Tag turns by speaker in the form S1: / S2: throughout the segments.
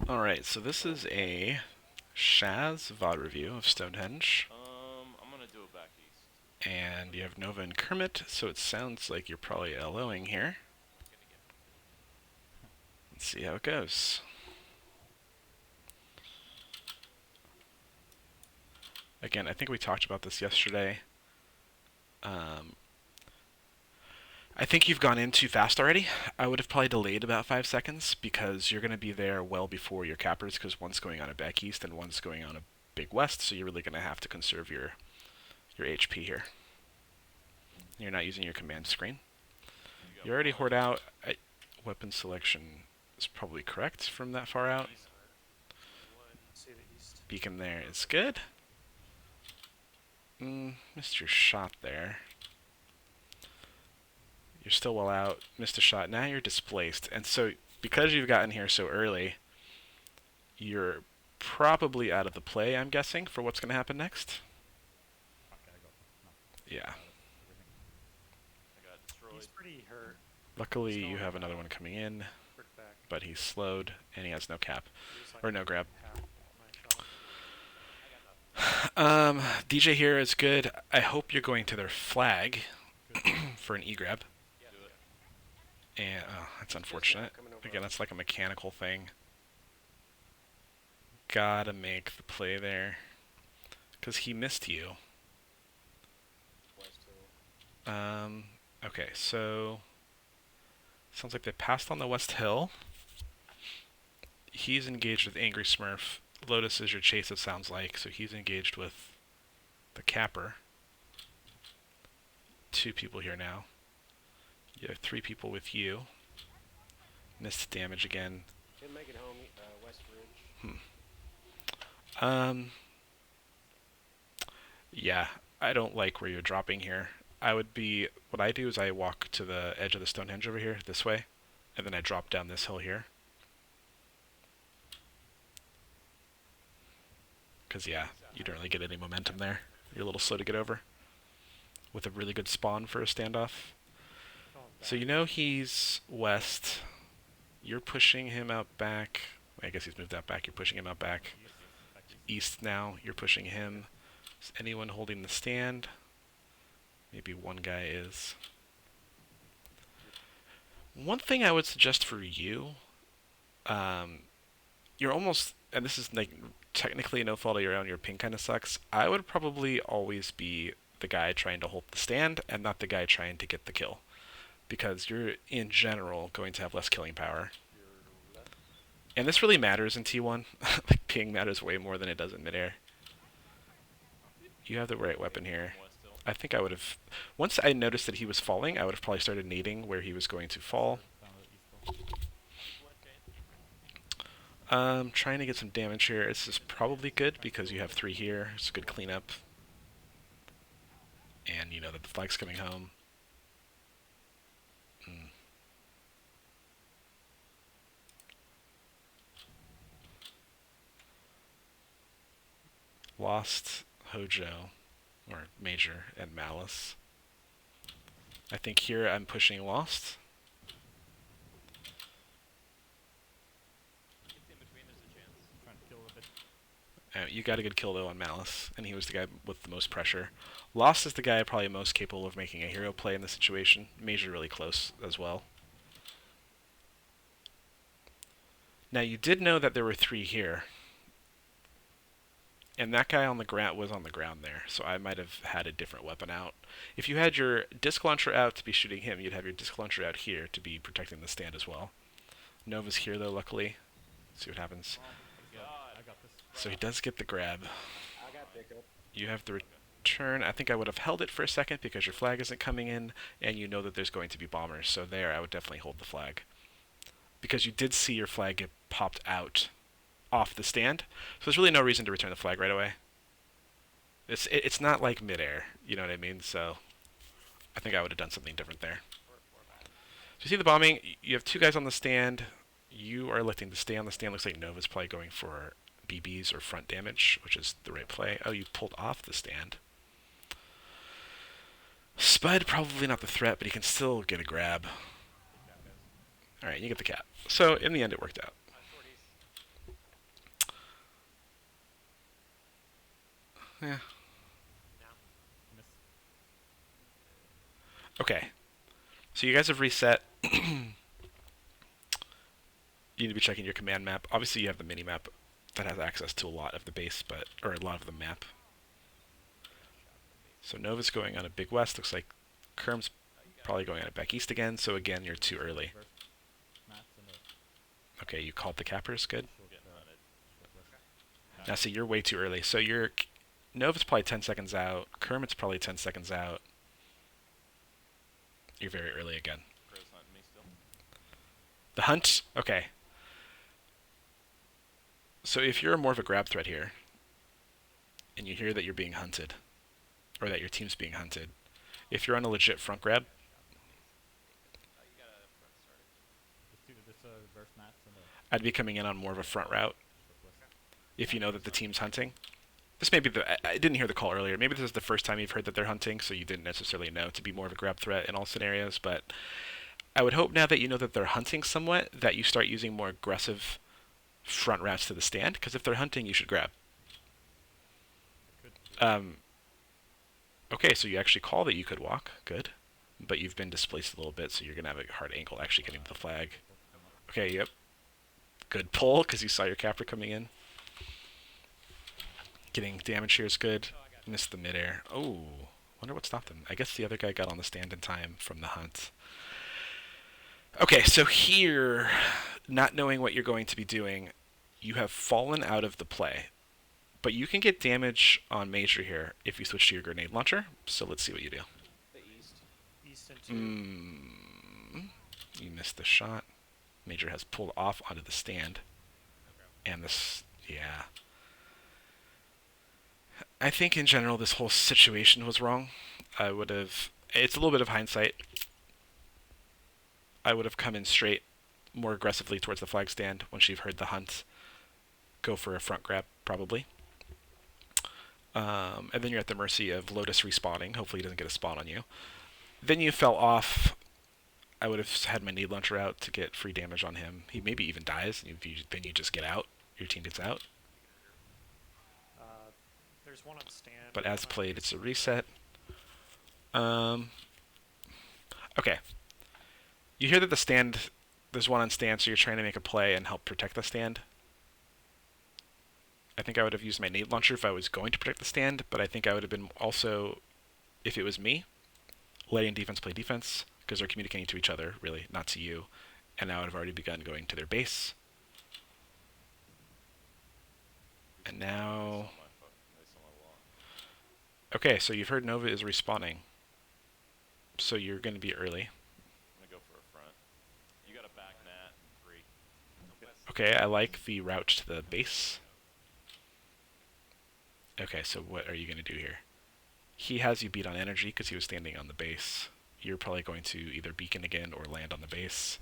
S1: Alright, so this is a sh4z VOD review of Stonehenge.
S2: I'm gonna do it back east.
S1: And you have Nova and Kermit, so it sounds like you're probably LOing here.
S2: Gonna get.
S1: Let's see how it goes. Again, I think we talked about this yesterday. Um, I think you've gone in too fast already. I would have probably delayed about 5 seconds because you're going to be there well before your cappers because one's going on a back east and one's going on a big west, so you're really going to have to conserve your HP here. You're not using your command screen.
S2: You got
S1: You already
S2: one
S1: hoard
S2: west.
S1: out. Weapon selection is probably correct from that far out.
S2: East. Wood.
S3: See the east.
S1: Beacon there is good. Missed your shot there. You're still well out. Missed a shot. Now you're displaced. And so, because you've gotten here so early, you're probably out of the play, I'm guessing, for what's going to happen next.
S4: Okay, I got no.
S1: Yeah.
S4: Everything.
S2: I got destroyed.
S3: He's pretty hurt.
S1: Luckily,
S3: Still
S1: you have
S3: in,
S1: another one coming in,
S3: Brick back.
S1: but he's slowed, and he has no cap.
S3: He was like
S1: Or no grab.
S3: half my shot.
S1: DJ here is good. I hope you're going to their flag for an E-grab.
S2: Do it.
S1: And, oh, that's unfortunate.
S3: Coming over
S1: Again,
S3: us.
S1: that's like a mechanical thing. Gotta make the play there. Because he missed you.
S3: West hill.
S1: Okay, so... Sounds like they passed on the West Hill. He's engaged with Angry Smurf. Lotus is your chase, it sounds like, so he's engaged with the Capper. 2 people here now. You have 3 people with you. Missed damage again.
S3: Didn't make it home. West Ridge.
S1: Um, yeah, I don't like where you're dropping here. What I do is I walk to the edge of the Stonehenge over here, this way, and then I drop down this hill here. Because, yeah, you don't really get any momentum there. You're a little slow to get over. With a really good spawn for a standoff. So you know he's west. You're pushing him out back. I guess he's moved out back. You're pushing him out back. East now. You're pushing him. Is anyone holding the stand? Maybe one guy is. One thing I would suggest for you, you're almost, and this is like technically no fault of your own, your ping kind of sucks. I would probably always be the guy trying to hold the stand and not the guy trying to get the kill. Because you're, in general, going to have less killing power. And this really matters in T1. Like, ping matters way more than it does in midair. You have the right weapon here.
S2: West hill.
S1: I think I would have... Once I noticed that he was falling, I would have probably started nading where he was going to fall. Trying to get some damage here. This is probably good because you have 3 here. It's a good cleanup. And you know that the flag's coming home. Lost Hojo, or Major, and Malice. I think here I'm pushing Lost.
S2: If in between, there's a chance.
S4: Trying to kill a bit.
S1: You got a good kill though on Malice, and he was the guy with the most pressure. Lost is the guy probably most capable of making a hero play in this situation. Major really close as well. Now you did know that there were 3 here. And that guy on the ground was on the ground there, so I might have had a different weapon out. If you had your disc launcher out to be shooting him, you'd have your disc launcher out here to be protecting the stand as well. Nova's here though, luckily. Let's see what happens.
S2: God.
S4: I got this.
S1: So he does get the grab.
S3: I got pickup.
S1: You have the return. I think I would have held it for a second because your flag isn't coming in, and you know that there's going to be bombers. So there, I would definitely hold the flag. Because you did see your flag get popped out off the stand, so there's really no reason to return the flag right away. It's not like midair, you know what I mean? So I think I would have done something different there. So you see the bombing. You have 2 guys on the stand. You are electing to stay on the stand. Looks like Nova's probably going for BBs or front damage, which is the right play. Oh, you pulled off the stand. Spud probably not the threat, but he can still get a grab. All right, you get the cap. So in the end, it worked out. Yeah.
S3: No.
S4: Miss.
S1: Okay. So you guys have reset. You need to be checking your command map. Obviously, you have the mini map that has access to a lot of the base, or a lot of the map. So Nova's going on a big west. Looks like Kerm's probably going on a back east again. So again, you're too early.
S4: Reverse mats and
S1: Okay, you called the cappers. Good.
S4: short,
S2: Getting hunted.
S4: short west.
S1: Now, see, you're way too early. So Nova's probably 10 seconds out. Kermit's probably 10 seconds out. You're very early again.
S2: Crow's hunting me still.
S1: The hunt. Okay. So if you're more of a grab threat here, and you hear that you're being hunted, or that your team's being hunted, if you're on a legit front grab,
S2: Oh, you got a front starting.
S4: This reverse mats and
S1: I'd be coming in on more of a front route
S4: short west.
S1: if you know that the team's hunting. This may be I didn't hear the call earlier. Maybe this is the first time you've heard that they're hunting, so you didn't necessarily know to be more of a grab threat in all scenarios, but I would hope now that you know that they're hunting somewhat, that you start using more aggressive front routes to the stand, because if they're hunting, you should grab. Okay, so you actually call that you could walk. Good. But you've been displaced a little bit, so you're going to have a hard angle actually getting to the flag. Okay, yep. Good pull, because you saw your capper coming in. Getting damage here is good. Missed the midair. Oh, wonder what stopped him. I guess the other guy got on the stand in time from the hunt. Okay, so here, not knowing what you're going to be doing, you have fallen out of the play. But you can get damage on Major here if you switch to your grenade launcher. So let's see what you do.
S3: The east and two.
S1: You missed the shot. Major has pulled off onto the stand. And this, yeah. I think in general this whole situation was wrong. I would have, it's a little bit of hindsight. I would have come in straight, more aggressively towards the flag stand once you've heard the hunt. Go for a front grab, probably. And then you're at the mercy of Lotus respawning. Hopefully he doesn't get a spawn on you. Then you fell off. I would have had my nade launcher out to get free damage on him. He maybe even dies, and then you just get out. Your team gets out.
S3: There's one on stand.
S1: But as played, it's a reset. Okay. You hear that the stand, there's one on stand, so you're trying to make a play and help protect the stand. I think I would have used my nade launcher if I was going to protect the stand, but I think I would have been also, if it was me, letting defense play defense, because they're communicating to each other, really, not to you. And I would have already begun going to their base. And now... Okay, so you've heard Nova is respawning. So you're going to be early.
S2: I'm gonna go for a front. You got a back mat and 3.
S1: Okay, I like the route to the base. Okay, so what are you going to do here? He has you beat on energy because he was standing on the base. You're probably going to either beacon again or land on the base.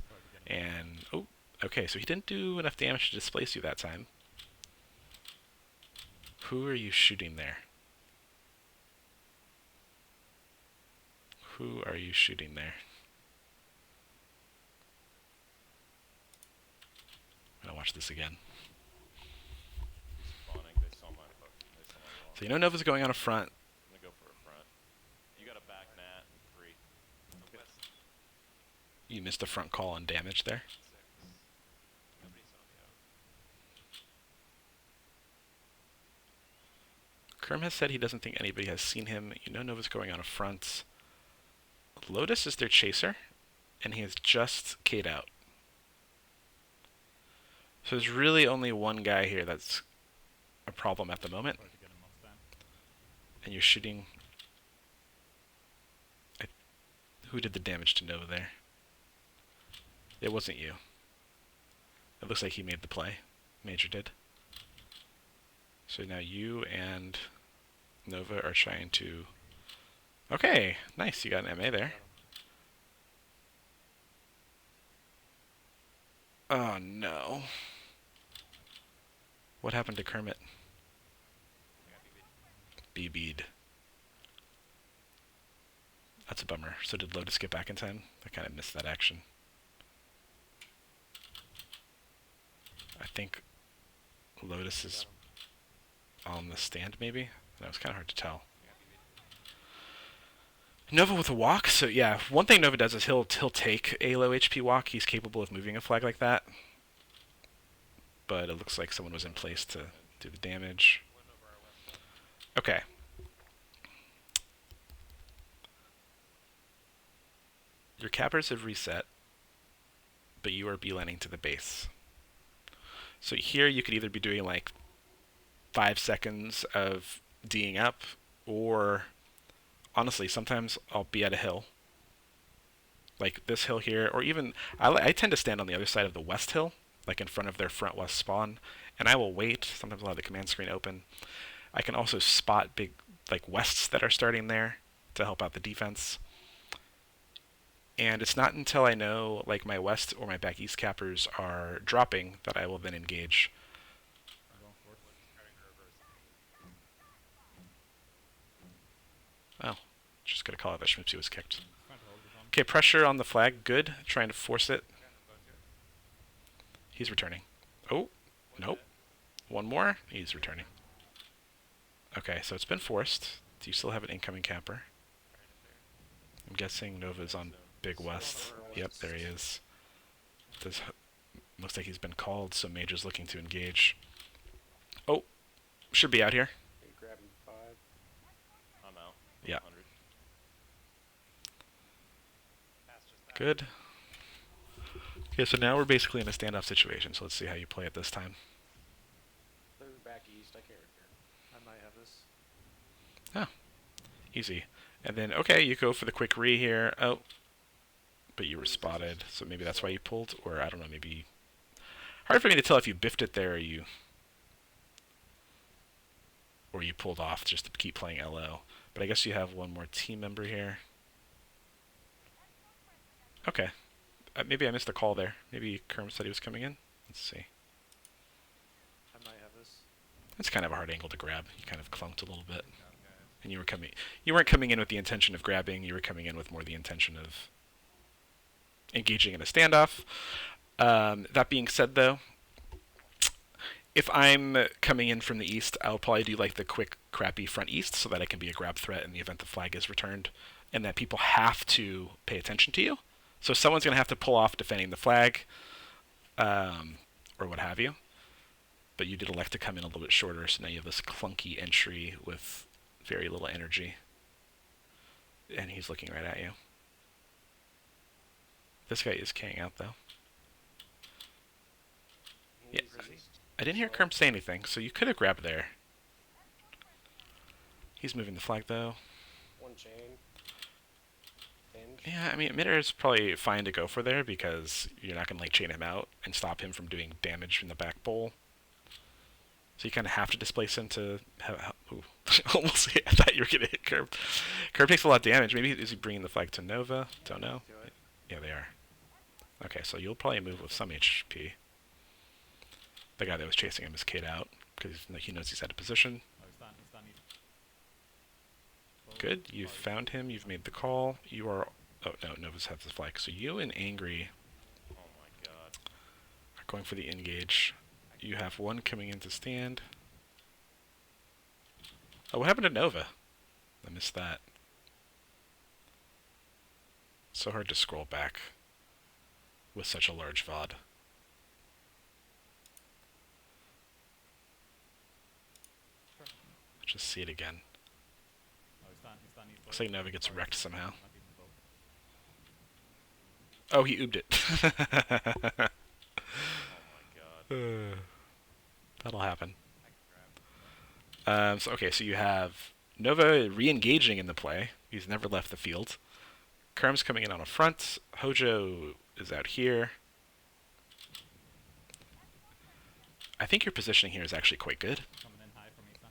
S1: And, oh, okay, so he didn't do enough damage to displace you that time. Who are you shooting there? Who are you shooting there? I'm going to watch this again.
S2: Spawning. They saw my wall.
S1: So you know Nova's going on a front.
S2: I'm gonna go for a front. You got a back mat and 3.
S1: You missed a front call on damage there.
S2: 6. Nobody saw me out.
S1: Kerm has said he doesn't think anybody has seen him. You know Nova's going on a front. Lotus is their chaser, and he has just K'd out. So there's really only one guy here that's a problem at the moment. And you're shooting... Who did the damage to Nova there? It wasn't you. It looks like he made the play. Major did. So now you and Nova are trying to... Okay, nice. You got an MA there. Oh, no. What happened to Kermit? BB'd. That's a bummer. So did Lotus get back in time? I kind of missed that action. I think Lotus is on the stand, maybe? That was kind of hard to tell. Nova with a walk, so yeah, one thing Nova does is he'll take a low HP walk. He's capable of moving a flag like that. But it looks like someone was in place to do the damage. Okay. Your cappers have reset, but you are beelining to the base. So here you could either be doing like 5 seconds of D'ing up, or honestly, sometimes I'll be at a hill, like this hill here, or even I tend to stand on the other side of the west hill, like in front of their front west spawn, and I will wait. Sometimes I'll have the command screen open. I can also spot big like wests that are starting there to help out the defense. And it's not until I know like my west or my back east cappers are dropping that I will then engage.
S4: I'm going forward.
S1: Oh, just gotta call out that Schmipsy was kicked.
S4: Trying to hold this on.
S1: Okay, pressure on the flag, good. Trying to force it. He's returning. Oh, nope. One more, he's returning. Okay, so it's been forced. Do you still have an incoming capper? I'm guessing Nova's on Big West. Yep, there he is. Looks like he's been called, so Mage is looking to engage. Oh, should be out here.
S5: Grabbing 5.
S2: I'm out.
S1: Yeah.
S2: 100.
S1: Good. Okay, so now we're basically in a standoff situation, so let's see how you play it this time.
S5: They're back east. I can't repair.
S3: I might have this.
S1: Oh, easy. And then, okay, you go for the quick re here. Oh, but you were spotted, so maybe that's why you pulled, or I don't know, maybe... Hard for me to tell if you biffed it there or you pulled off just to keep playing LO. But I guess you have one more team member here. Okay. Maybe I missed a call there. Maybe Kerm said he was coming in. Let's see.
S3: I might have this.
S1: That's kind of a hard angle to grab. You kind of clunked a little bit. And you weren't coming in with the intention of grabbing, you were coming in with more the intention of engaging in a standoff. That being said, though, if I'm coming in from the east, I'll probably do like the quick, crappy front east so that I can be a grab threat in the event the flag is returned, and that people have to pay attention to you. So someone's going to have to pull off defending the flag, or what have you. But you did elect to come in a little bit shorter, so now you have this clunky entry with very little energy. And he's looking right at you. This guy is K'ing out, though. Yeah. I didn't hear Kerm say anything, so you could have grabbed there. He's moving the flag, though.
S5: One chain. Hinge.
S1: Yeah, I mean, Mitter is probably fine to go for there because you're not going to like chain him out and stop him from doing damage from the back bowl. So you kind of have to displace him to have... Ooh, almost I thought you were going to hit Curb. Curb takes a lot of damage. Maybe is he bringing the flag to Nova? Don't know. Yeah, they are. Okay, so you'll probably move with some HP. The guy that was chasing him is K'd out because he knows he's out of position.
S4: Oh, he's done.
S1: Good, you've found him. You've made the call. You are... Oh, no, Nova's has the flag. So you and Angry
S2: Oh my god.
S1: are going for the engage. You have one coming in to stand. Oh, what happened to Nova? I missed that. So hard to scroll back with such a large VOD.
S4: Sure.
S1: Just see it again.
S4: Oh, he's done.
S1: Looks like Nova gets wrecked somehow.
S4: Not even both.
S1: Oh, he oobed it.
S2: Oh my god.
S1: That'll happen. Okay, so you have Nova re-engaging in the play. He's never left the field. Kerm's coming in on a front. Hojo is out here. I think your positioning here is actually quite good.
S4: Coming in high from east now.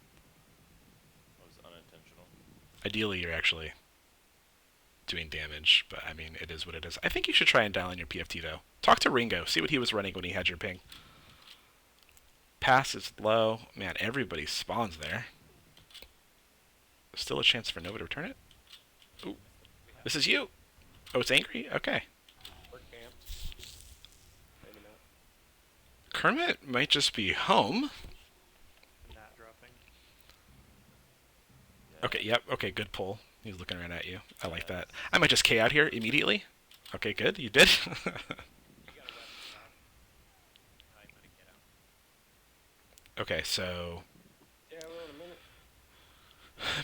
S2: That was unintentional.
S1: Ideally, you're actually doing damage, but I mean, it is what it is. I think you should try and dial in your PFT, though. Talk to Ringo. See what he was running when he had your ping. Pass is low. Man, everybody spawns there. Still a chance for Nova to return it. Ooh. This is you. Oh, it's Angry? Okay.
S5: We're camped. Maybe not.
S1: Kermit might just be home.
S3: Not dropping.
S1: Okay, yep. Okay, good pull. He's looking right at you. I like that. I might just K out here immediately. Okay, good. You did.
S3: You got a west and south. I might get out.
S1: Okay, so
S5: Yeah, well, in a minute.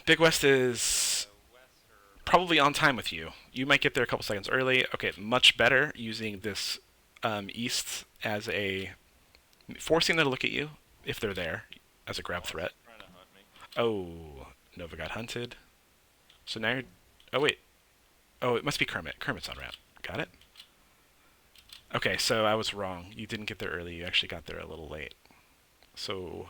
S1: Big West is
S3: So west or
S1: probably on time with you. You might get there a couple seconds early. Okay, much better using this east as a forcing them to look at you if they're there as a grab
S2: Boss
S1: threat.
S2: is trying to hunt me.
S1: Oh, Nova got hunted. So now you're. Oh wait. Oh, it must be Kermit. Kermit's on route. Got it. Okay, so I was wrong. You didn't get there early. You actually got there a little late. So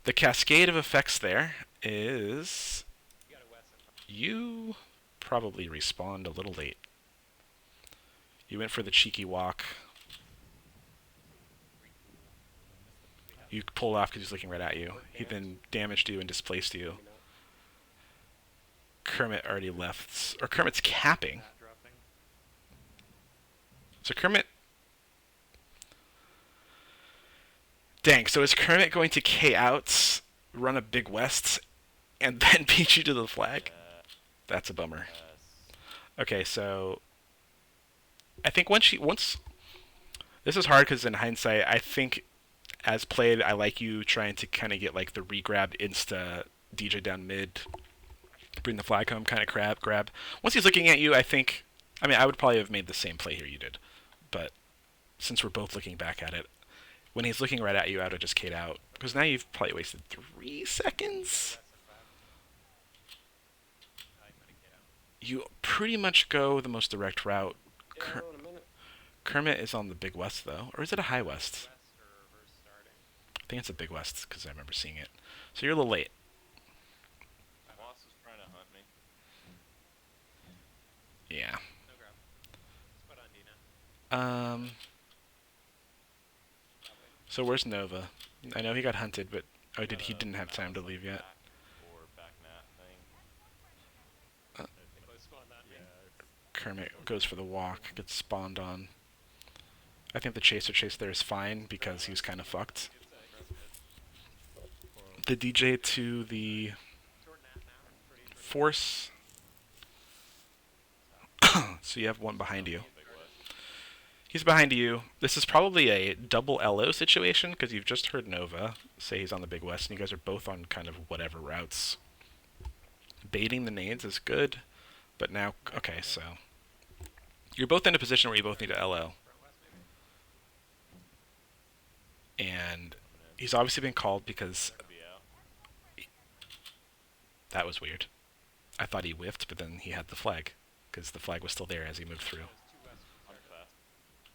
S1: the cascade of effects there is
S3: you got a west and
S1: you probably respawned a little late. You went for the cheeky walk. You pulled off because he's looking right at you. He then damaged you and displaced you.
S5: Maybe not.
S1: Kermit already left. Or Kermit's capping.
S3: Mat dropping.
S1: So Kermit... Dang, so is Kermit going to K out, run a Big West, and then beat you to the flag? That's a bummer.
S2: Yes.
S1: Okay, so... I think once... This is hard because in hindsight, I think as played, I like you trying to kind of get like the regrab insta DJ down mid, bring the flag home kind of grab. Once he's looking at you, I think... I mean, I would probably have made the same play here you did. But since we're both looking back at it, when he's looking right at you, I would have just K'd out. Because now you've probably wasted 3 seconds.
S3: West and five. I might get out.
S1: You pretty much go the most direct route.
S5: Yeah, well, in a minute.
S1: Kermit is on the Big West, though. Or is it a High West?
S3: West or reverse starting.
S1: I think it's a Big West, because I remember seeing it. So you're a little late.
S2: Boss is trying to hunt me.
S1: Yeah.
S3: No grab. Let's put on Dina.
S1: So where's Nova? I know he got hunted, but... Oh, he
S2: Got a
S1: didn't have time to
S2: mouse,
S1: leave
S2: like,
S1: yet.
S2: back or back mat thing.
S3: Close spawn that me.
S1: Kermit goes for the walk, gets spawned on. I think the chaser chase there is fine, because he's kind of fucked. The DJ to the
S3: Short nap now. Short east, short east.
S1: force. So you have one behind you.
S2: Big West.
S1: He's behind you. This is probably a double LO situation, because you've just heard Nova say he's on the Big West, and you guys are both on kind of whatever routes. Baiting the nades is good, but now... Okay, so... You're both in a position where you both need a LO.
S3: Front west maybe.
S1: And he's obviously been called because
S2: Could be out.
S1: that was weird. I thought he whiffed, but then he had the flag, because the flag was still there as he moved through.
S3: There's two west.
S2: I'm fast.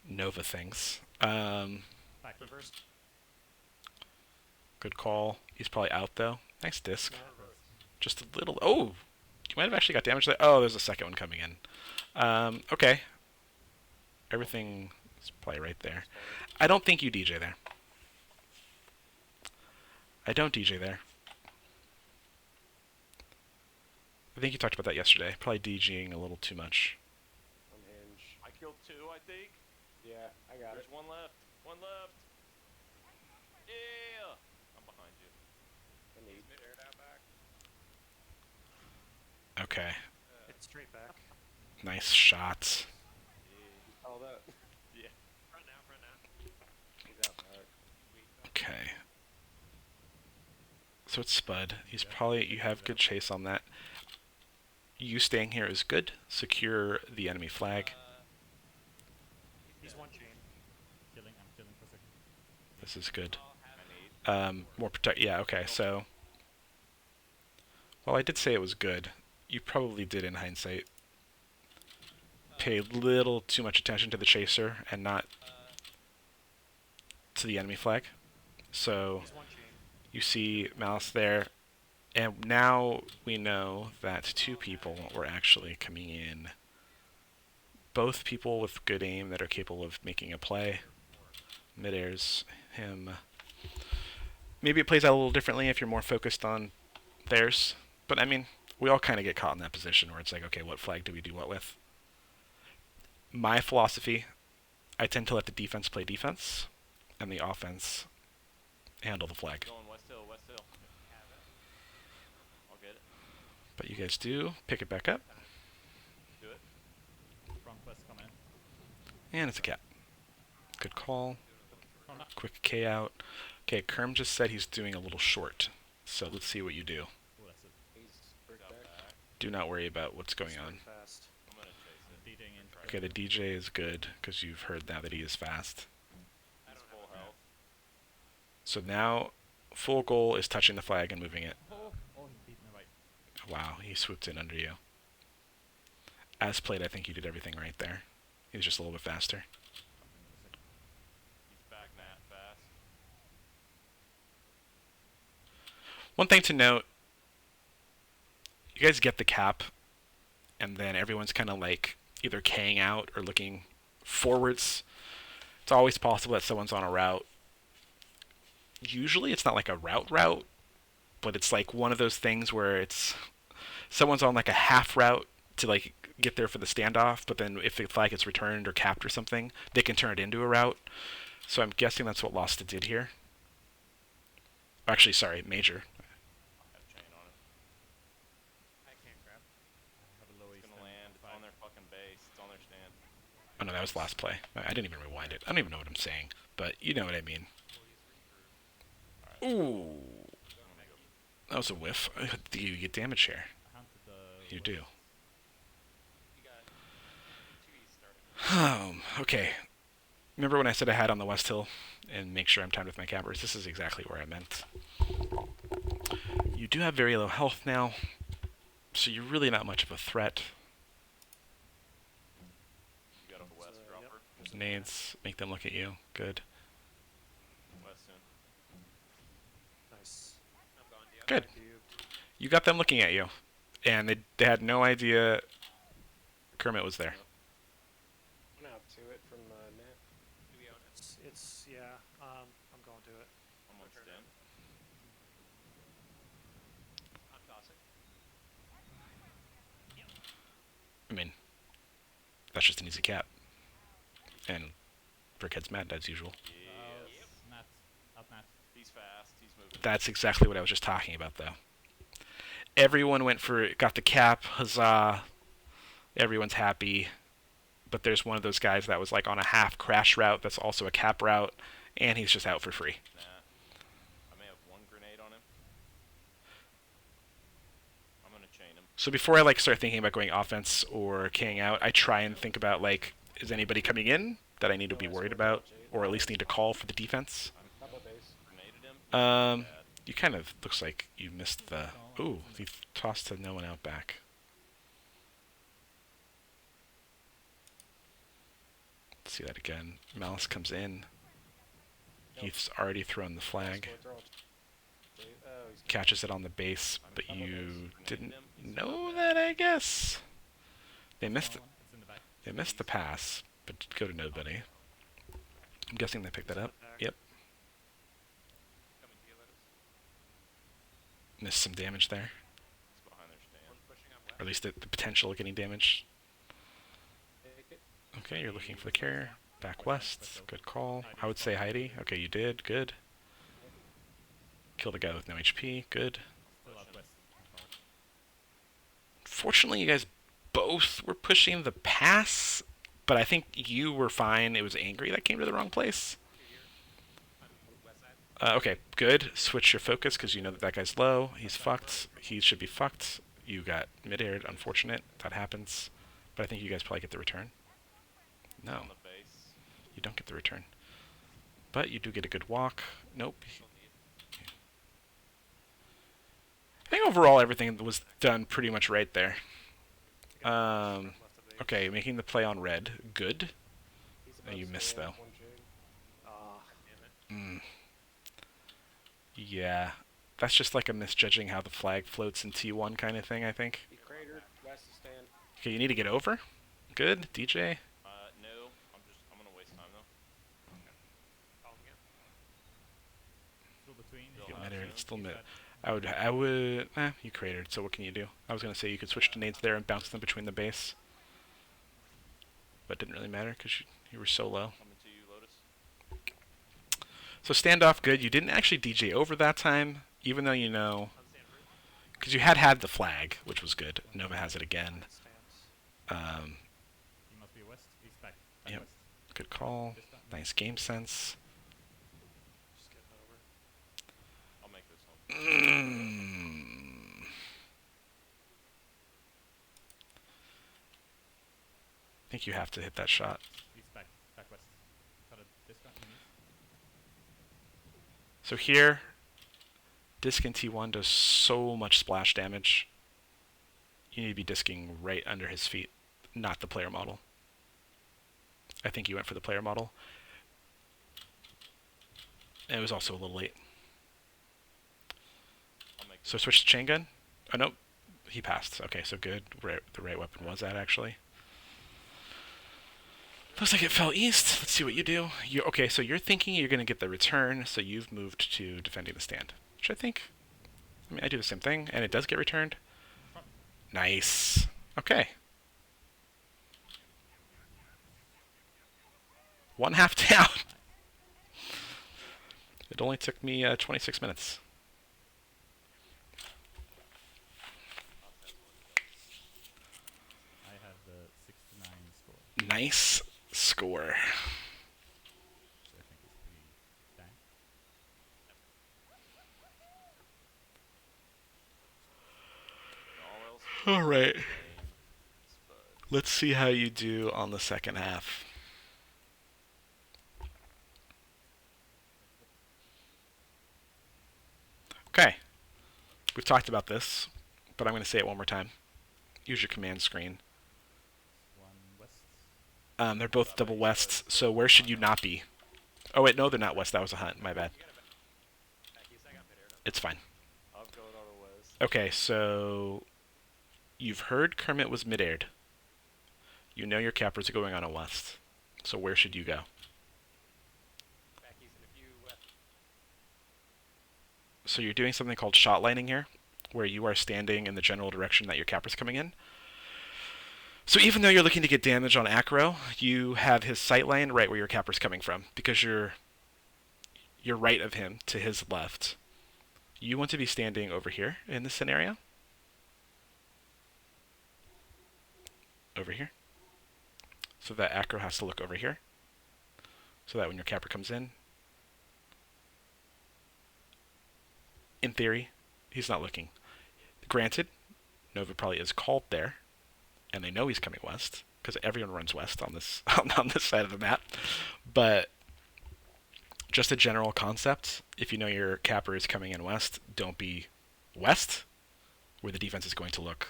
S1: Nova things.
S4: Back
S3: Reverse.
S1: Good call. He's probably out, though. Nice disc.
S3: No reverse.
S1: Just a little... Oh! You might have actually got damage there. Oh, there's a second one coming in. Okay. Everything is probably right there. I don't think you DJ there. I don't DJ there. I think you talked about that yesterday. Probably DJing a little too much.
S5: Unhinge.
S2: I killed 2, I think.
S5: Yeah, I got
S2: There's
S5: it.
S2: one left. One left. Yeah. I'm behind you.
S5: I need.
S3: Mid air down back.
S1: Okay.
S3: It's straight back.
S1: Nice shots.
S2: Yeah.
S5: All that.
S2: Yeah.
S3: Front now. Front now.
S5: He's out back.
S1: Okay. So it's Spud. He's probably... You have good chase on that. You staying here is good. Secure the enemy flag.
S3: He's one chain.
S4: I'm chilling for a second.
S1: This is good.
S2: I need.
S1: More protect... Yeah, okay, so... Well, I did say it was good. You probably did, in hindsight, pay a little too much attention to the chaser and not to the enemy flag. So
S3: He's one chain.
S1: you see Malice there, and now we know that 2 people were actually coming in. Both people with good aim that are capable of making a play. Mid-air's him. Maybe it plays out a little differently if you're more focused on theirs. But I mean, we all kind of get caught in that position where it's like, okay, what flag do we do what with? My philosophy, I tend to let the defense play defense, and the offense handle the flag.
S2: Going West Hill. West Hill. I'll get it.
S1: But you guys do pick it back up,
S2: Do it.
S4: Front west coming in.
S1: and it's a cap. Good call.
S4: Front up.
S1: Quick K out. Okay, Kerm just said he's doing a little short. So let's see what you do.
S4: Oh, that's it.
S5: He's brick
S2: Got
S5: back.
S2: back.
S1: Do not worry about what's going
S5: He's
S1: on.
S5: brick fast.
S2: I'm gonna chase
S4: I'm
S2: it.
S4: DJing in.
S2: Try
S1: Okay, the DJ is good because you've heard now that he is fast.
S3: I
S2: He's
S3: don't
S2: full
S3: have a
S2: health.
S1: So now, full goal is touching the flag and moving it.
S4: Oh, he beat me right.
S1: Wow, he swooped in under you. As played, I think you did everything right there. He was just a little bit faster.
S2: He's back nat fast.
S1: One thing to note, you guys get the cap, and then everyone's kind of like either K'ing out or looking forwards. It's always possible that someone's on a route. Usually it's not like a route, but it's like one of those things where it's someone's on like a half route to like get there for the standoff, but then if the flag gets returned or capped or something, they can turn it into a route. So I'm guessing that's what Losta did here. Actually, sorry, Major.
S2: Have chain on it.
S3: I can't grab.
S4: I have a low
S2: It's
S4: east
S2: gonna land. It's on their fucking base. It's on their stand.
S1: Oh no, that was the last play. I didn't even rewind it. I don't even know what I'm saying, but you know what I mean. Ooh,
S2: I'm gonna go.
S1: that was a whiff. Do you get damage here?
S4: I hunted the
S1: You
S4: west.
S1: do.
S3: You got 2E started.
S1: Okay. Remember when I said I had on the West Hill and make sure I'm timed with my cappers? This is exactly where I meant. You do have very low health now, so you're really not much of a threat.
S2: You got a west
S5: yep.
S2: dropper.
S5: There's a
S1: Nades, make them look at you. Good.
S2: West soon.
S5: Nice.
S3: I'm gone, yeah.
S1: Good.
S5: Back to you.
S1: You got them looking at you, and they had no idea Kermit was there.
S5: Went out to it from net.
S3: Do we own it?
S6: It's yeah. I'm going to it.
S2: I'm on
S3: Return
S2: stem.
S3: I'm tossing.
S1: I mean, that's just an easy cap. And Brickhead's mad as usual.
S2: Yes.
S4: Nat. Out nat.
S2: He's fast. He's moving.
S1: That's exactly what I was just talking about, though. Everyone got the cap, huzzah. Everyone's happy. But there's one of those guys that was like on a half crash route that's also a cap route, and he's just out for free.
S2: Nah. I may have one grenade on him. I'm gonna chain him.
S1: So before I like start thinking about going offense or K'ing out, I try and think about like, is anybody coming in that I need to be worried about, or at least need to call for the defense?
S5: Top of base.
S2: Grenaded him. Bad.
S1: You kind of looks like you missed the. Ooh, he tossed to no one out back. Let's see that again. Malice comes in. He's already thrown the flag.
S5: Score, throw it. Oh, he's
S1: Catches it on the base, but
S2: I'm
S1: you
S2: grenading
S1: didn't
S2: him. He's
S1: know
S2: not
S1: that, I guess. They missed
S4: Small one. It's in the back.
S1: They missed the pass, but go to nobody. I'm guessing they picked that up.
S6: Back.
S1: Yep.
S3: Coming to you, Lotus.
S1: Missed some damage there.
S2: He's behind their stand.
S3: One pushing on
S1: Or
S3: west.
S1: at least the potential of getting damage.
S5: take it.
S1: Okay, you're looking for the carrier. Back west. Good call. I would say Heidi. Okay, you did. Good. Killed a guy with no HP. Good.
S4: Still out west.
S1: Fortunately, you guys both were pushing the pass, but I think you were fine. It was Angry that came to the wrong place.
S3: Two here. On west side.
S1: Okay, good. Switch your focus because you know that guy's low. He's fucked. He should be fucked. You got mid-aired. Unfortunate. That happens. But I think you guys probably get the return. No,
S2: On the base.
S1: you don't get the return. But you do get a good walk. Nope.
S3: Don't need.
S1: I think overall everything was done pretty much right there.
S6: Got
S1: Um,
S6: left of base.
S1: Okay, making the play on red. Good.
S5: He's
S1: Oh,
S5: about
S1: you
S5: to
S1: missed,
S5: stay up
S1: though.
S5: one chain.
S6: Ah,
S3: Damn it.
S1: Mm. Yeah. That's just like a misjudging how the flag floats in T1 kind of thing, I think.
S5: He cratered. West is stand.
S1: Okay, you need to get over. Good. DJ.
S2: No. I'm gonna waste time though.
S3: Call him again.
S4: Still between.
S2: Still
S1: You
S2: high
S1: get mid-aired.
S2: soon.
S1: It's still
S4: He's
S1: mid.
S4: dead.
S1: You cratered, so what can you do? I was going to say you could switch to nades there and bounce them between the base. But it didn't really matter because you were so low.
S2: Coming to you, Lotus.
S1: So standoff, good. You didn't actually DJ over that time, even though you know.
S3: On stand roof.
S1: Because you had the flag, which was good. Nova has it again.
S6: It stands.
S4: He must be west. He's back. Back
S1: Yep.
S4: west.
S1: Good call.
S4: This one.
S1: Nice game sense.
S6: Just getting over.
S2: I'll make this one.
S1: I think you have to hit that shot.
S4: He's back. Back west. Got a disc on him.
S1: So here, disc in T1 does so much splash damage. You need to be disking right under his feet, not the player model. I think you went for the player model. And it was also a little late.
S2: I'll make
S1: So
S2: this
S1: switch to chain gun? Oh, no. He passed. Okay, so good. The right weapon was that, actually. Looks like it fell east. Let's see what you do. Okay, so you're thinking you're going to get the return, so you've moved to defending the stand. Which I think... I mean, I do the same thing, and it does get returned. Nice. Okay. 1/2 down. It only took me 26 minutes.
S4: I have the 6-9 score.
S1: Nice score.
S4: So I think it's pretty dang.
S2: all else.
S1: All right.
S2: Game, Spud.
S1: Let's see how you do on the second half. Okay. We've talked about this, but I'm going to say it one more time. Use your command screen.
S4: One west.
S1: They're both double wests, so where should you not be? Oh, wait, no, they're not west. That was a hunt. My bad.
S3: You gotta back east. I got mid air.
S1: It's fine.
S2: I'm going on the west.
S1: Okay, so you've heard Kermit was mid-aired. You know your cappers are going on a west. So where should you go?
S3: Back east and a few west.
S1: So you're doing something called shot lining here, where you are standing in the general direction that your capper's coming in. So even though you're looking to get damage on Acro, you have his sight line right where your capper's coming from, because you're right of him to his left. You want to be standing over here in this scenario. Over here. So that Acro has to look over here. So that when your capper comes in theory, he's not looking. Granted, Nova probably is called there, and they know he's coming west, because everyone runs west on this on this side of the map. But just a general concept, if you know your capper is coming in west, don't be west, where the defense is going to look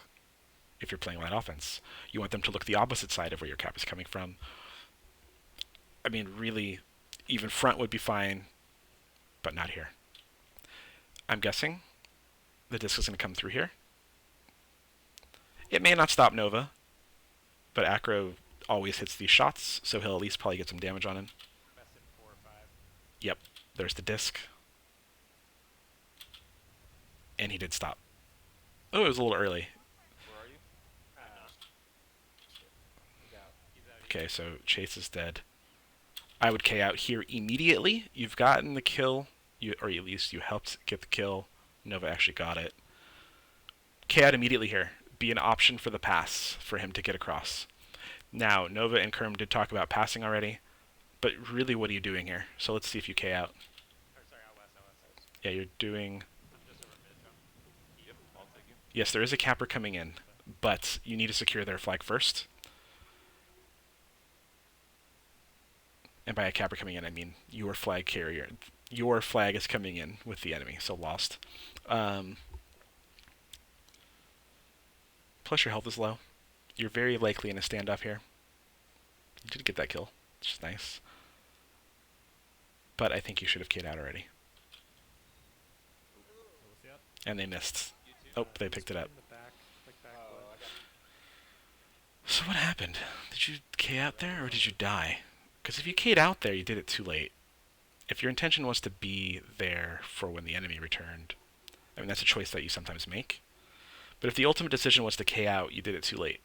S1: if you're playing light offense. You want them to look the opposite side of where your cap is coming from. I mean, really, even front would be fine, but not here. I'm guessing the disc is going to come through here. It may not stop Nova, but Acro always hits these shots, so he'll at least probably get some damage on him.
S3: West at 4 or 5.
S1: Yep, there's the disc. And he did stop. Oh, it was a little early.
S2: Where are you?
S3: He's out. He's out.
S1: Okay, so Chase is dead. I would K out here immediately. You've gotten the kill, or at least you helped get the kill. Nova actually got it. K out immediately here. Be an option for the pass for him to get across. Now, Nova and Kerm did talk about passing already, but really, what are you doing here? So let's see if you K out.
S3: Or sorry, out west.
S1: Yeah, you're doing...
S3: I'm just over mid, John.
S2: Yep, I'll take you.
S1: Yes, there is a capper coming in, but you need to secure their flag first. And by a capper coming in, I mean your flag carrier. Your flag is coming in with the enemy, so lost. Plus your health is low. You're very likely in a standoff here. You did get that kill, which is nice. But I think you should have K'd out already.
S4: What was he up?
S1: And they missed.
S3: You too.
S1: Oh, they picked it up.
S6: In the back, like back
S5: Oh,
S6: wood.
S5: I got
S1: So what happened? Did you K out there, or did you die? Because if you K'd out there, you did it too late. If your intention was to be there for when the enemy returned, I mean, that's a choice that you sometimes make. But if the ultimate decision was to K out, you did it too late.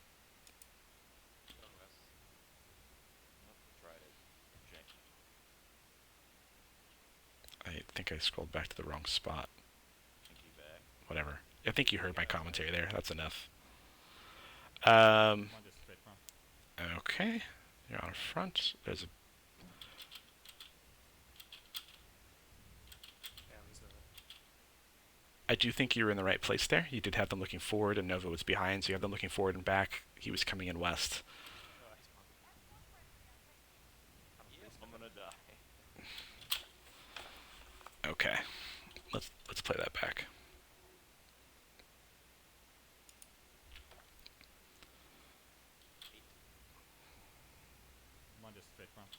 S2: Going west. Nope, tried it. Jank.
S1: I think I scrolled back to the wrong spot.
S2: Pinky back.
S1: Whatever. I think you heard my commentary there. That's enough.
S4: One just straight front.
S1: Okay. You're on front. There's a...
S6: Damn, he's moving.
S1: I do think you were in the right place there. You did have them looking forward, and Nova was behind, so you have them looking forward and back. He was coming in west.
S6: Oh, he's gone.
S2: I'm gonna die.
S1: Okay. Let's play that back.
S4: One just straight front.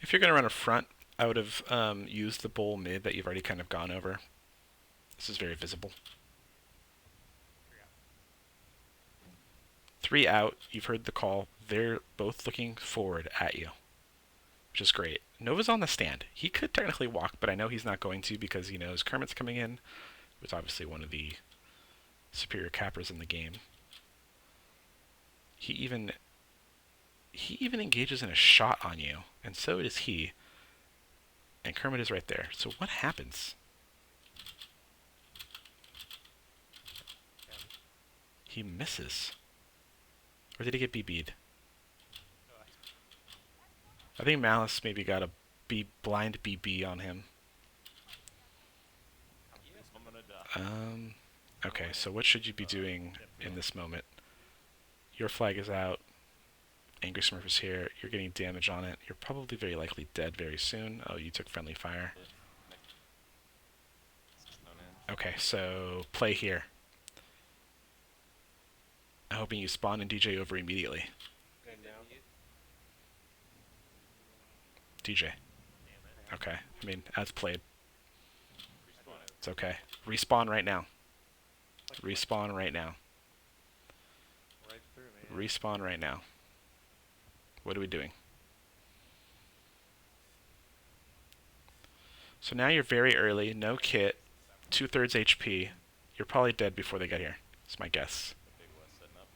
S1: If you're going to run a front, I would have used the bull mid that you've already kind of gone over. This is very visible. 3 out. You've heard the call. They're both looking forward at you, which is great. Nova's on the stand. He could technically walk, but I know he's not going to because he knows Kermit's coming in, who's obviously one of the superior cappers in the game. He even engages in a shot on you, and so does he. And Kermit is right there. So what happens? He misses. Or did he get BB'd? I think Malice maybe got a blind BB on him.
S2: I'm gonna die.
S1: Okay, so what should you be doing in this moment? Your flag is out. Angry Smurf is here. You're getting damage on it. You're probably very likely dead very soon. Oh, you took friendly fire. Okay, so play here. I'm hoping you spawn and DJ over immediately.
S5: Good now.
S1: DJ. Okay, I mean, as played.
S2: Respawn it.
S1: It's okay. Respawn right now. Respawn right now.
S6: Right through me.
S1: Respawn right now. What are we doing? So now you're very early, no kit, 2/3 HP. You're probably dead before they get here. That's my guess.
S2: The big West setting up.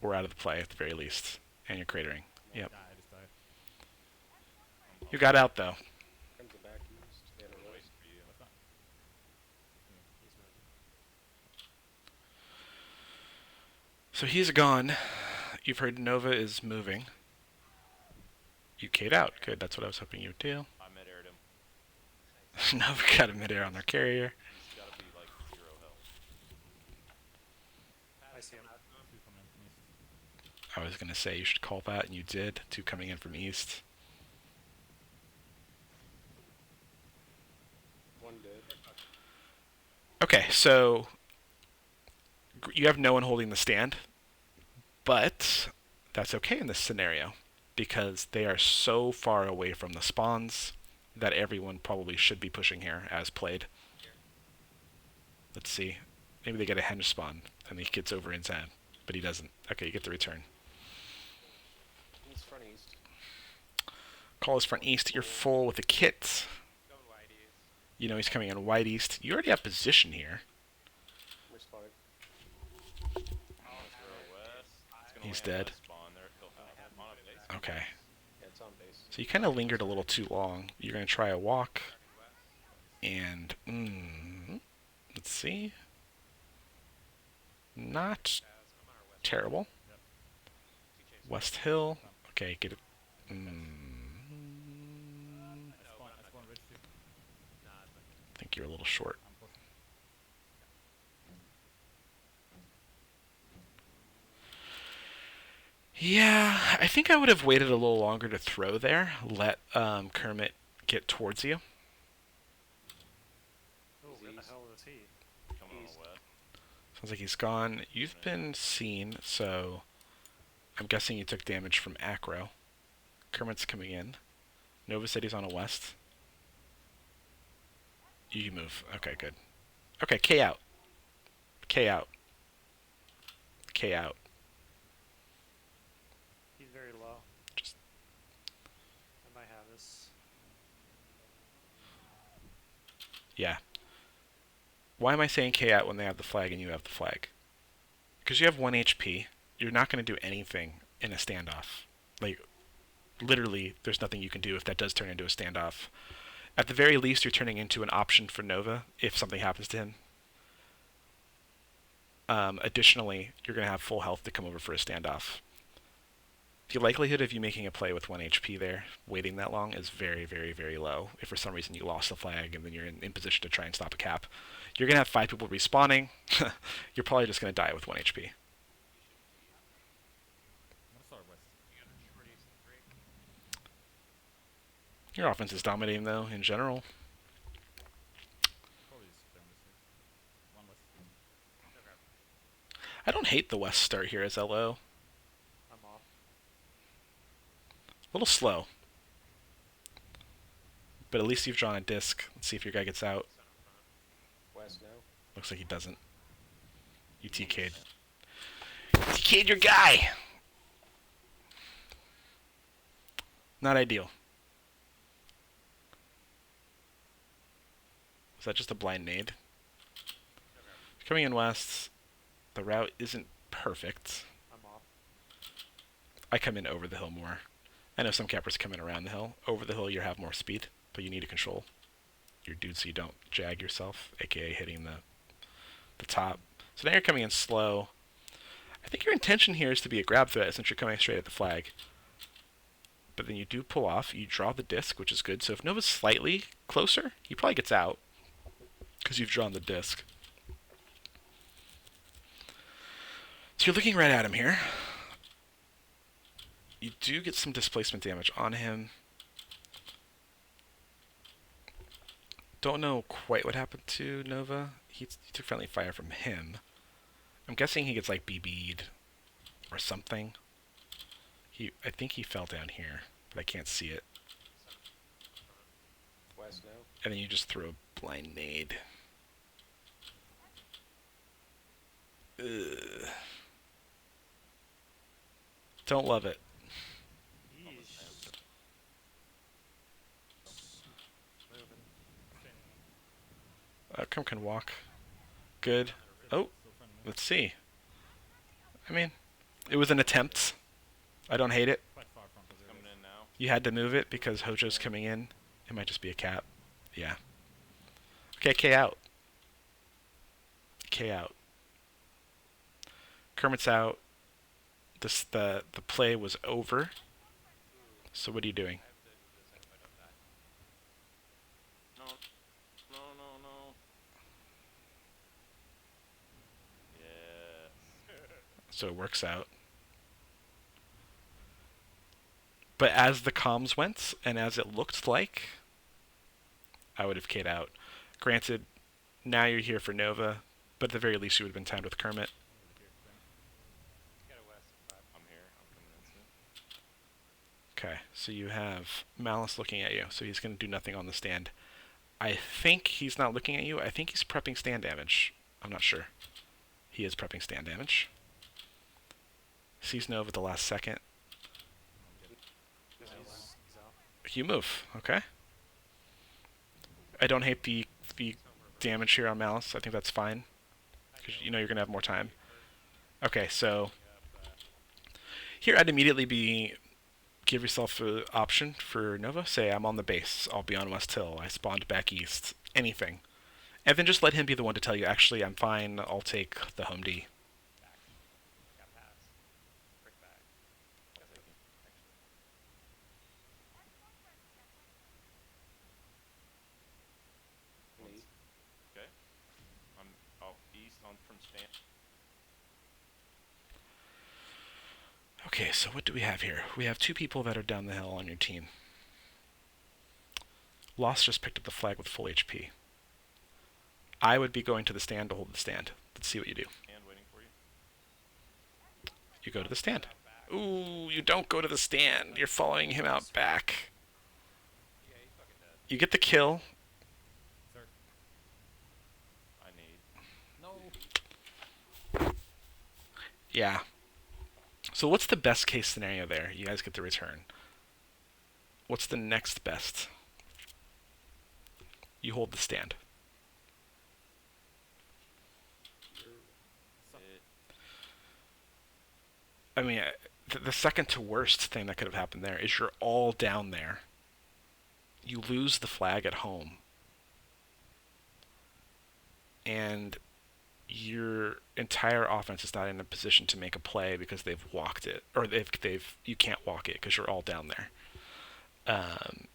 S1: We're out of the play at the very least. And you're cratering. Yep.
S4: I just died.
S1: You got out though.
S5: Comes the back east. And a
S2: I'm
S5: west.
S2: waiting for you.
S4: What's that?
S6: He's moving.
S1: So he's gone. You've heard Nova is moving. You K'd out. Good, that's what I was hoping you would do.
S2: I mid-aired him.
S1: Nova got a midair on their carrier.
S2: He's gotta be like 0 health.
S6: I see him.
S4: Two coming in from east.
S1: I was going to say you should call that, and you did. 2 coming in from east.
S5: One dead.
S1: Okay, so you have no one holding the stand, but that's okay in this scenario because they are so far away from the spawns that everyone probably should be pushing here as played. Let's see. Maybe they get a henge spawn and he gets over inside, but he doesn't. Okay, you get the return.
S5: He's front east.
S1: Call his front east. You're full with a kit.
S3: Going wide east.
S1: You know he's coming in wide east. You already have position here.
S5: Respawning.
S2: Let's go west. It's gonna
S1: He's
S2: land
S1: dead.
S2: west spawn there. He'll have on a base.
S1: Okay.
S5: Yeah, it's on base.
S1: So you kind of lingered a little too long. You're going to try a walk.
S3: Turning west.
S1: And let's see. Not
S3: Chaz, I'm on our west.
S1: terrible.
S3: Two chains.
S1: West Hill. Okay, get it.
S4: I spawned ridge too.
S3: Nah, it's not good.
S1: I think you're a little short.
S4: I'm pushing.
S1: Yeah, I think I would have waited a little longer to throw there. Let Kermit get towards you.
S6: Oh, where the hell is he?
S2: Coming on the west.
S1: Sounds like he's gone. You've been seen, so I'm guessing you took damage from Acro. Kermit's coming in. Nova said he's on a west. You move. Okay, good. Okay, K out. K out. K out.
S6: He's very low.
S1: Just
S6: I might have this.
S1: yeah. Why am I saying K out when they have the flag and you have the flag? Because you have 1 HP. You're not going to do anything in a standoff. Like, literally, there's nothing you can do if that does turn into a standoff. At the very least, you're turning into an option for Nova if something happens to him. Additionally, you're going to have full health to come over for a standoff. The likelihood of you making a play with 1 HP there, waiting that long, is very, very, very low. If for some reason you lost the flag and then you're in position to try and stop a cap, you're going to have 5 people respawning. You're probably just going to die with 1 HP.
S4: I'm gonna start west.
S3: You got a short ace and 3.
S1: Your offense is dominating, though, in general.
S4: Probably just thermos here. One west.
S3: Okay.
S1: I don't hate the West start here as LO.
S6: I'm off.
S1: A little slow. But at least you've drawn a disc. Let's see if your guy gets out.
S3: Sun in front.
S5: West now.
S1: Looks like he doesn't. You TK'd. TK'd your guy! Not ideal. Was that just a blind nade?
S3: Okay.
S1: Coming in west, the route isn't perfect.
S6: I'm off.
S1: I come in over the hill more. I know some cappers come in around the hill. Over the hill, you have more speed, but you need to control your dude so you don't jag yourself, aka hitting the top. So now you're coming in slow. I think your intention here is to be a grab threat since you're coming straight at the flag. But then you do pull off, you draw the disc, which is good. So if Nova's slightly closer, he probably gets out because you've drawn the disc. So you're looking right at him here. You do get some displacement damage on him. Don't know quite what happened to Nova. He took friendly fire from him. I'm guessing he gets like BB'd or something. I think he fell down here, but I can't see it.
S3: Sun in front.
S5: West now.
S1: And then you just throw a blind nade. Ugh. Don't love it.
S6: Yeesh. Moving.
S1: Outcome can walk. Good. Oh,
S4: Still trying to move.
S1: let's see. I mean, it was an attempt. I don't hate it.
S4: Quite far from the
S2: Coming in now.
S1: You had to move it because Hojo's coming in. It might just be a cap. Yeah. Okay, K out. K out. Kermit's out. The play was over. So what are you doing?
S3: I have to do this if I don't die.
S2: No. No. Yes.
S1: So it works out. But as the comms went, and as it looked like, I would have K'd out. Granted, now you're here for Nova, but at the very least you would have been timed with Kermit.
S4: over here. There.
S3: You got a west and 5.
S2: I'm here. I'm coming in soon.
S1: Okay, so you have Malice looking at you, so he's going to do nothing on the stand. I think he's not looking at you. I think he's prepping stand damage. I'm not sure. He is prepping stand damage. Sees Nova at the last second.
S6: He's out.
S1: You move, okay? I don't hate the damage here on Malice. I think that's fine. Because you know you're going to have more time. Okay, so here I'd immediately give yourself an option for Nova. Say, I'm on the base. I'll be on West Hill. I spawned back east. Anything. And then just let him be the one to tell you, actually, I'm fine. I'll take the home D.
S3: Back. Got pass. Brick back.
S2: I'll take you.
S3: Actually.
S5: Me.
S2: Okay. I'm out east on from stand.
S1: Okay, so what do we have here? We have 2 people that are down the hill on your team. Lost just picked up the flag with full HP. I would be going to the stand to hold the stand. Let's see what you do.
S2: And waiting for you.
S1: You go to the stand. Ooh, you don't go to the stand. You're following him out back.
S3: Yeah, he's fucking dead.
S1: You get the kill.
S4: Start.
S2: I need.
S4: No.
S1: Yeah. So what's the best case scenario there? You guys get the return. What's the next best? You hold the stand.
S2: It,
S1: I mean, the second to worst thing that could have happened there is you're all down there. You lose the flag at home. And your entire offense is not in a position to make a play because they've walked it, or they've you can't walk it because you're all down there. Um,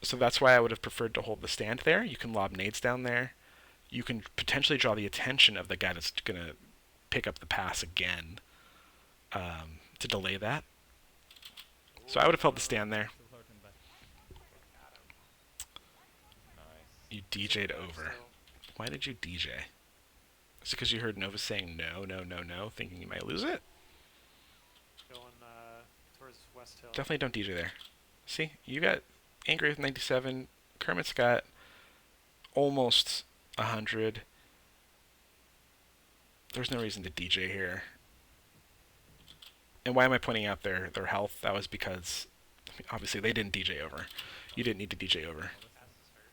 S1: so that's why I would have preferred to hold the stand there. You can lob nades down there. You can potentially draw the attention of the guy that's going to pick up the pass again to delay that. So I would have held the stand there.
S4: Still hurting back.
S3: Got him.
S2: Nice.
S1: You DJ'd
S6: Back
S1: over.
S6: still.
S1: Why did you DJ? Is it because you heard Nova saying no, no, no, no, thinking you might lose it?
S6: Going towards West Hill.
S1: Definitely don't DJ there. See, you got Angry with 97. Kermit's got almost 100. There's no reason to DJ here. And why am I pointing out their health? That was because, obviously, they didn't DJ over. You didn't need to DJ over.
S3: Pass is hurt.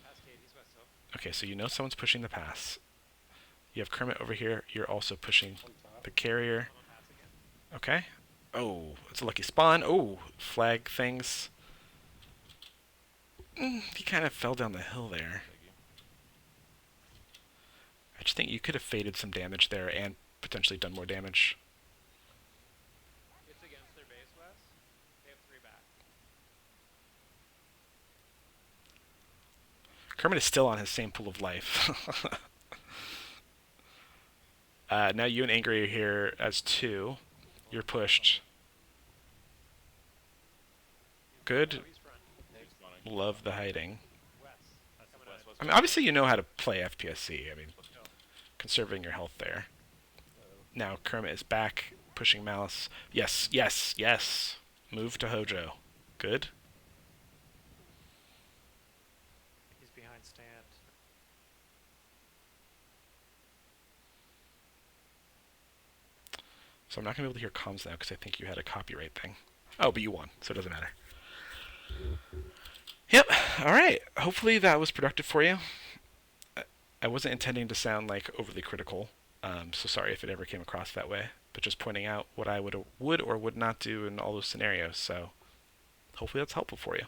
S3: Pass Kate, he's West Hill.
S1: Okay, so you know someone's pushing the pass. You have Kermit over here. You're also pushing
S5: On top.
S1: the carrier.
S3: I'm on pass again.
S1: Okay. Oh, it's a lucky spawn. Oh, flag things. He kind of fell down the hill there.
S2: Biggie.
S1: I just think you could have faded some damage there and potentially done more damage.
S3: It's against their base, Wes. They have 3 back.
S1: Kermit is still on his same pool of life. Now you and Angry are here as 2. You're pushed. Good.
S3: Oh, he's front.
S2: He's spawning.
S1: Love the hiding.
S3: Wes.
S2: West,
S3: Coming
S2: west,
S3: out.
S1: I mean, obviously you know how to play FPSC. I mean,
S3: Let's go.
S1: conserving your health there. Now Kermit is back, pushing Malice. Yes, yes, yes. Move to Hojo. Good.
S6: He's behind stand.
S1: So I'm not going to be able to hear comms now because I think you had a copyright thing. Oh, but you won, so it doesn't matter. Yep. All right. Hopefully that was productive for you. I wasn't intending to sound like overly critical, so sorry if it ever came across that way. But just pointing out what I would or would not do in all those scenarios. So hopefully that's helpful for you.